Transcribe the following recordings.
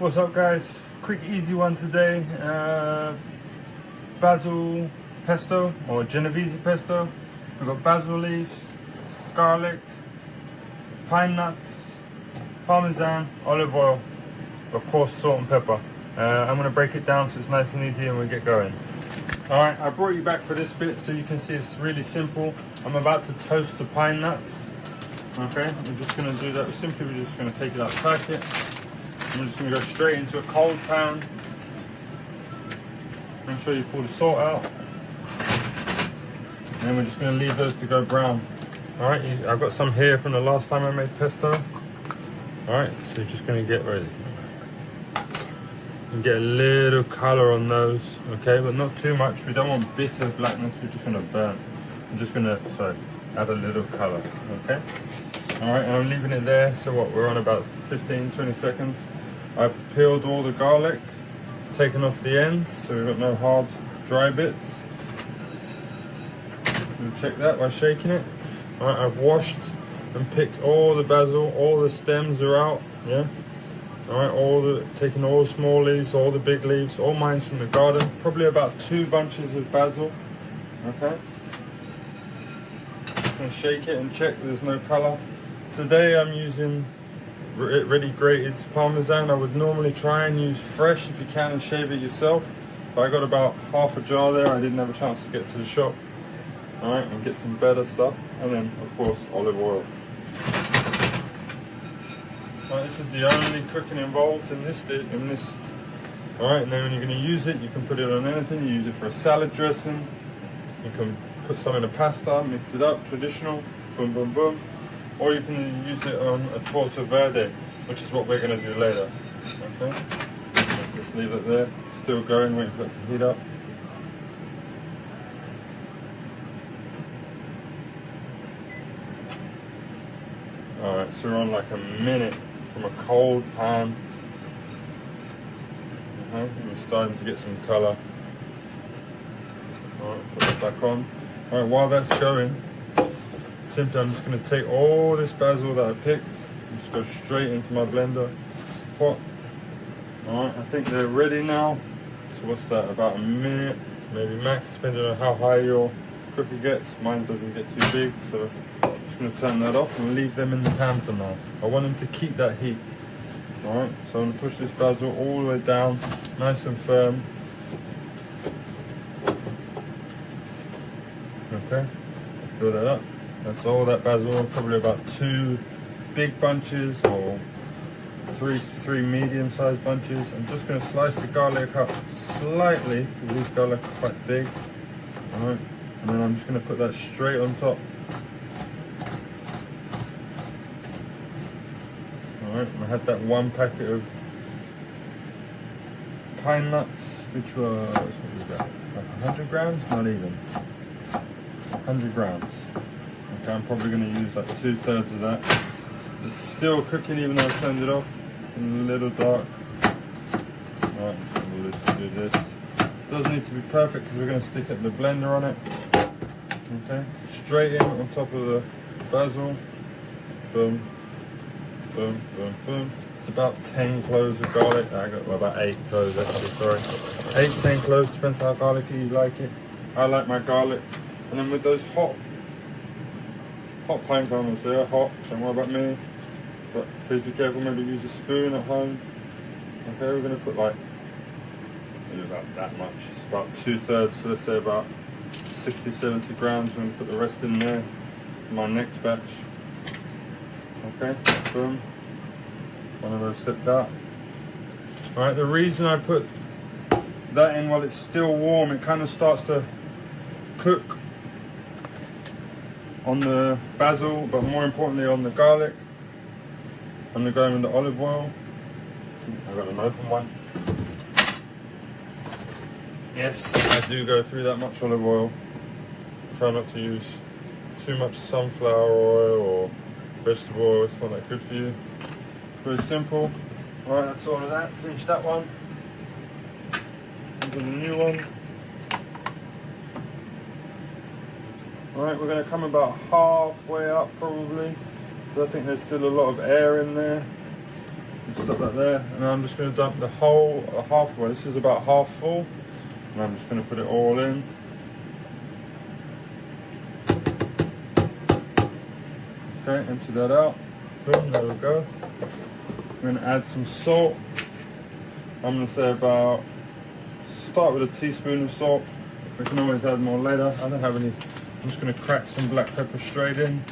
What's up, guys? Quick easy one today. Basil pesto or Genovese pesto. We've got basil leaves, garlic, pine nuts, parmesan, olive oil, of course salt and pepper. I'm going to break it down so it's nice and easy and we'll get going. Alright, I brought you back for this bit so you can see it's really simple. I'm about to toast the pine nuts. Okay, we're just going to do that simply. We're just going to take it out of the packet. I'm just going to go straight into a cold pan. Make sure you pull the salt out. And then we're just going to leave those to go brown. Alright, I've got some here from the last time I made pesto. Alright, so you're just going to get ready. And get a little colour on those, okay, but not too much. We don't want bitter blackness, we're just going to burn. I'm just going to, add a little colour, okay? Alright, and I'm leaving it there, so what, we're on about 15-20 seconds. I've peeled all the garlic, taken off the ends, so we've got no hard, dry bits. We'll check that by shaking it. Alright, I've washed and picked all the basil, all the stems are out, yeah? Alright, taking all the small leaves, all the big leaves, all mine's from the garden. Probably about 2 bunches of basil, okay? Just gonna shake it and check there's no colour. Today I'm using ready grated parmesan. I would normally try and use fresh if you can and shave it yourself, but I got about half a jar there. I didn't have a chance to get to the shop. Alright, and get some better stuff, and then of course olive oil. Alright, this is the only cooking involved in this. Alright, and then when you're going to use it, you can put it on anything. You use it for a salad dressing. You can put some in a pasta, mix it up, traditional, boom, boom, boom. Or you can use it on a torta verde, which is what we're going to do later. Okay, just leave it there, still going, waiting for it to heat up. Alright, so we're on like a minute from a cold pan. And we're starting to get some colour. Alright, put it back on. Alright, while that's going, simply I'm just going to take all this basil that I picked and just go straight into my blender pot. Alright, I think they're ready now. So what's that, about a minute, maybe max, depending on how high your cooker gets. Mine doesn't get too big, so I'm just going to turn that off and leave them in the pan for now. I want them to keep that heat. Alright, so I'm going to push this basil all the way down, nice and firm. Okay, fill that up. That's all that basil, probably about 2 big bunches or three medium-sized bunches. I'm just going to slice the garlic up slightly because these garlic are quite big. Alright, and then I'm just going to put that straight on top. Alright, and I had that 1 packet of pine nuts, which was, what was that, like 100 grams? Not even. 100 grams. Okay, I'm probably going to use like 2/3 of that. It's still cooking even though I turned it off. A little dark. Alright, so we'll just do this. It does need to be perfect because we're going to stick it in the blender on it. Okay, straight in on top of the basil. Boom, boom, boom, boom. It's about 10 cloves of garlic. I got about 8 cloves actually, sorry. 8-10 cloves, depends how garlicky you like it. I like my garlic. And then with those hot pine cones, they're hot, don't worry about me. But please be careful, maybe use a spoon at home. Okay, we're going to put like, maybe about that much. It's about 2/3, so let's say about 60-70 grams. We're going to put the rest in there for my next batch. Okay, boom. One of those slipped out. Alright, the reason I put that in while it's still warm, it kind of starts to cook on the basil, but more importantly on the garlic. And they're going with the olive oil. I've got an open one. Yes, I do go through that much olive oil. Try not to use too much sunflower oil or vegetable oil, it's not that good for you. Very simple. Alright, that's all of that. Finish that one. Into the new one. Alright, we're going to come about halfway up probably, because I think there's still a lot of air in there. Stop that there, and I'm just going to dump the whole halfway. This is about half full, and I'm just going to put it all in. Okay, empty that out. Boom, there we go. I'm going to add some salt. I'm going to say start with a teaspoon of salt. We can always add more later. I don't have any. I'm just going to crack some black pepper straight in.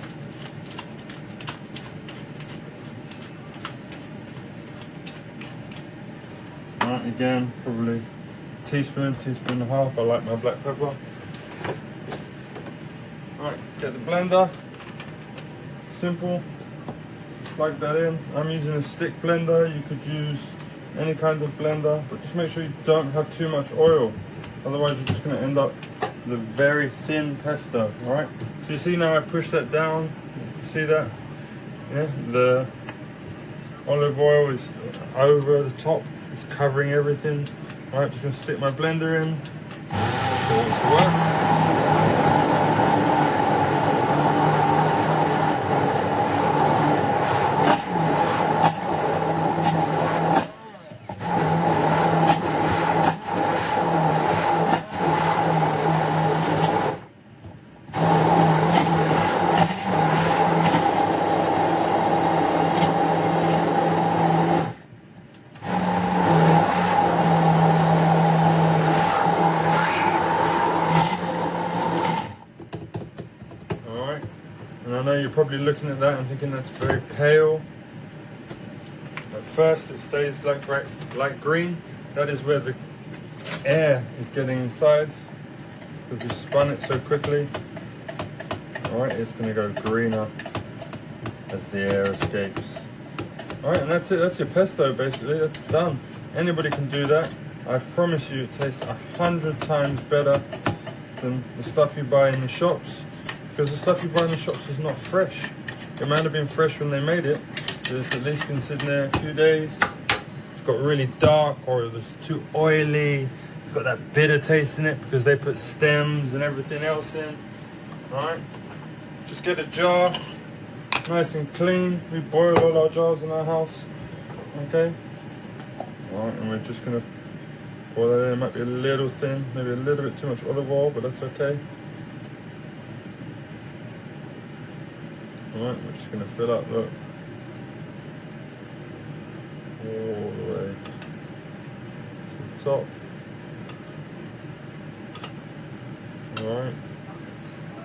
Alright, again, probably teaspoon and a half. I like my black pepper. Alright, get the blender. Simple. Plug that in. I'm using a stick blender. You could use any kind of blender, but just make sure you don't have too much oil. Otherwise you're just going to end up with a very thin pesto. Alright, so you see now I push that down. You see that? Yeah, the olive oil is over the top. It's covering everything. Alright, just going to stick my blender in. So it's work. And I know you're probably looking at that and thinking that's very pale. At first it stays like green. That is where the air is getting inside because we spun it so quickly. Alright, it's going to go greener as the air escapes. Alright, and that's it. That's your pesto basically. That's done. Anybody can do that. I promise you it tastes 100 times better than the stuff you buy in the shops. Because the stuff you buy in the shops is not fresh. It might have been fresh when they made it, but it's at least been sitting there a few days. It's got really dark, or it's too oily. It's got that bitter taste in it because they put stems and everything else in. Alright? Just get a jar, nice and clean. We boil all our jars in our house. Okay? Alright, and we're just going to pour that in. It might be a little thin, maybe a little bit too much olive oil, but that's okay. Alright, we're just going to fill up, look, all the way to the top. Alright,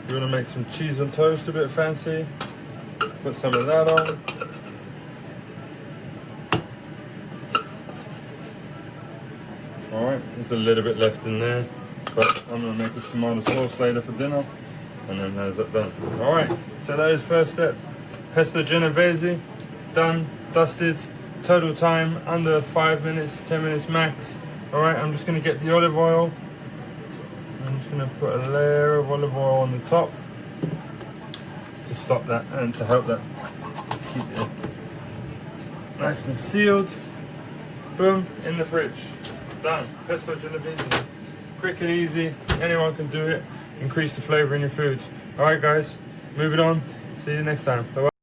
you want to make some cheese on toast a bit fancy, put some of that on. Alright, there's a little bit left in there, but I'm going to make a tomato sauce later for dinner. And then there's that done. Alright, so that is first step. Pesto Genovese, done, dusted, total time under 5 minutes, 10 minutes max. Alright, I'm just going to get the olive oil. I'm just going to put a layer of olive oil on the top to stop that and to help that keep it nice and sealed. Boom, in the fridge. Done. Pesto Genovese. Quick and easy, anyone can do it. Increase the flavor in your food. Alright guys, moving on. See you next time. Bye-bye.